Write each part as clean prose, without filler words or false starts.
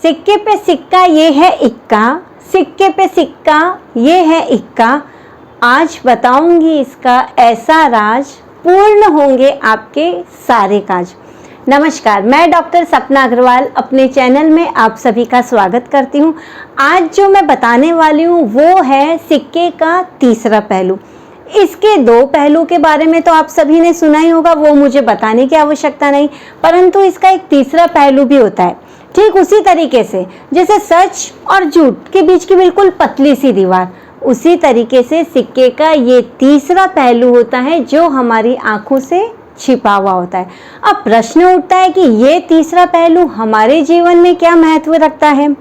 सिक्के पे सिक्का ये है इक्का, सिक्के पे सिक्का ये है इक्का। आज बताऊंगी इसका ऐसा राज, पूर्ण होंगे आपके सारे काज। नमस्कार, मैं डॉक्टर सपना अग्रवाल अपने चैनल में आप सभी का स्वागत करती हूँ। आज जो मैं बताने वाली हूँ वो है सिक्के का तीसरा पहलू। इसके दो पहलू के बारे में तो आप सभी ने सुना ही होगा, वो मुझे बताने की आवश्यकता नहीं, परंतु इसका एक तीसरा पहलू भी होता है। ठीक उसी तरीके से जैसे सच और झूठ के बीच की बिल्कुल पतली सी दीवार, उसी तरीके से सिक्के का ये तीसरा पहलू होता है जो हमारी आंखों से छिपा हुआ होता है। अब प्रश्न उठता है कि ये तीसरा पहलू हमारे जीवन में क्या महत्व रखता है।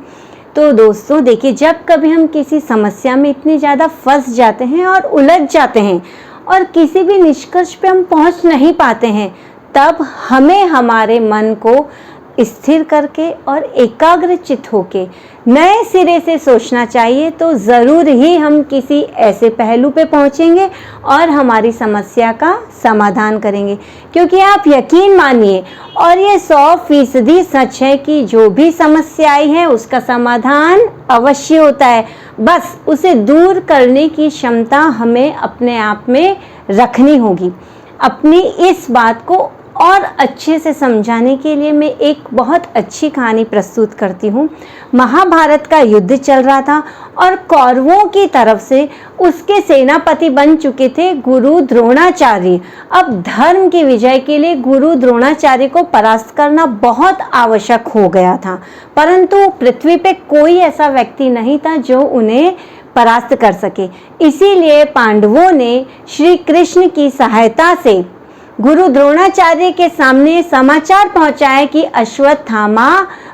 तो दोस्तों देखिए, जब कभी हम किसी समस्या में इतनी ज़्यादा फंस जाते हैं और उलझ जाते हैं और किसी भी निष्कर्ष पे हम पहुंच नहीं पाते हैं, तब हमें हमारे मन को स्थिर करके और एकाग्रचित होके नए सिरे से सोचना चाहिए। तो ज़रूर ही हम किसी ऐसे पहलू पे पहुंचेंगे और हमारी समस्या का समाधान करेंगे। क्योंकि आप यकीन मानिए, और ये 100% सच है कि जो भी समस्या आई है उसका समाधान अवश्य होता है। बस उसे दूर करने की क्षमता हमें अपने आप में रखनी होगी। अपनी इस बात को और अच्छे से समझाने के लिए मैं एक बहुत अच्छी कहानी प्रस्तुत करती हूँ। महाभारत का युद्ध चल रहा था और कौरवों की तरफ से उसके सेनापति बन चुके थे गुरु द्रोणाचार्य। अब धर्म की विजय के लिए गुरु द्रोणाचार्य को परास्त करना बहुत आवश्यक हो गया था, परंतु पृथ्वी पे कोई ऐसा व्यक्ति नहीं था जो उन्हें परास्त कर सके। इसीलिए पांडवों ने श्री कृष्ण की सहायता से गुरु द्रोणाचार्य के सामने समाचार पहुंचाया कि अश्वत्थामा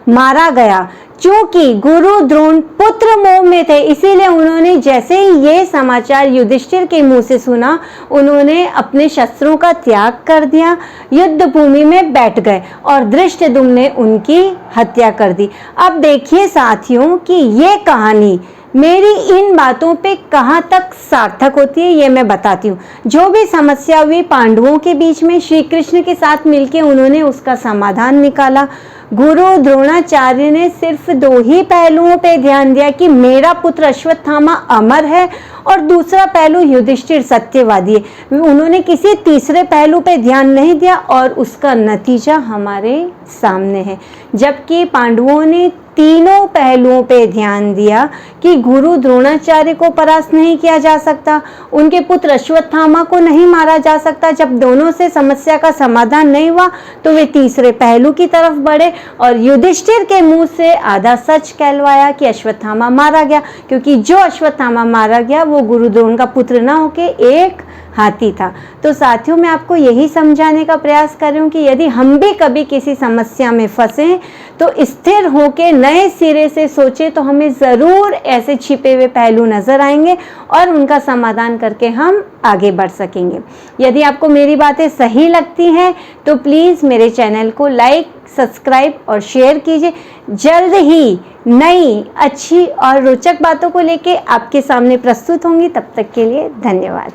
मारा गया। चूंकि गुरु द्रोण पुत्र मोह में थे, इसीलिए उन्होंने जैसे ही ये समाचार युधिष्ठिर के मुंह से सुना, उन्होंने अपने शस्त्रों का त्याग कर दिया, युद्ध भूमि में बैठ गए और धृष्टद्युम्न ने उनकी हत्या कर दी। अब देखिए साथियों कि ये कहानी मेरी इन बातों पे कहाँ तक सार्थक होती है, ये मैं बताती हूँ। जो भी समस्या हुई पांडवों के बीच में, श्री कृष्ण के साथ मिलके उन्होंने उसका समाधान निकाला। गुरु द्रोणाचार्य ने सिर्फ 2 ही पहलुओं पे ध्यान दिया कि मेरा पुत्र अश्वत्थामा अमर है और दूसरा पहलू युधिष्ठिर सत्यवादी है। उन्होंने किसी तीसरे पहलू पे ध्यान नहीं दिया और उसका नतीजा हमारे सामने है। जबकि पांडवों ने तीनों पहलुओं पे ध्यान दिया कि गुरु द्रोणाचार्य को परास्त नहीं किया जा सकता, उनके पुत्र अश्वत्थामा को नहीं मारा जा सकता। जब दोनों से समस्या का समाधान नहीं हुआ तो वे तीसरे पहलू की तरफ बढ़े और युधिष्ठिर के मुंह से आधा सच कहलवाया कि अश्वत्थामा मारा गया, क्योंकि जो अश्वत्थामा मारा गया वो गुरु द्रोण का पुत्र ना होके एक हाथी था। तो साथियों, मैं आपको यही समझाने का प्रयास कर रही हूँ कि यदि हम भी कभी किसी समस्या में फंसे तो स्थिर होके नए सिरे से सोचे तो हमें ज़रूर ऐसे छिपे हुए पहलू नज़र आएंगे और उनका समाधान करके हम आगे बढ़ सकेंगे। यदि आपको मेरी बातें सही लगती हैं तो प्लीज़ मेरे चैनल को लाइक, सब्सक्राइब और शेयर कीजिए। जल्द ही नई, अच्छी और रोचक बातों को लेके आपके सामने प्रस्तुत होंगी। तब तक के लिए धन्यवाद।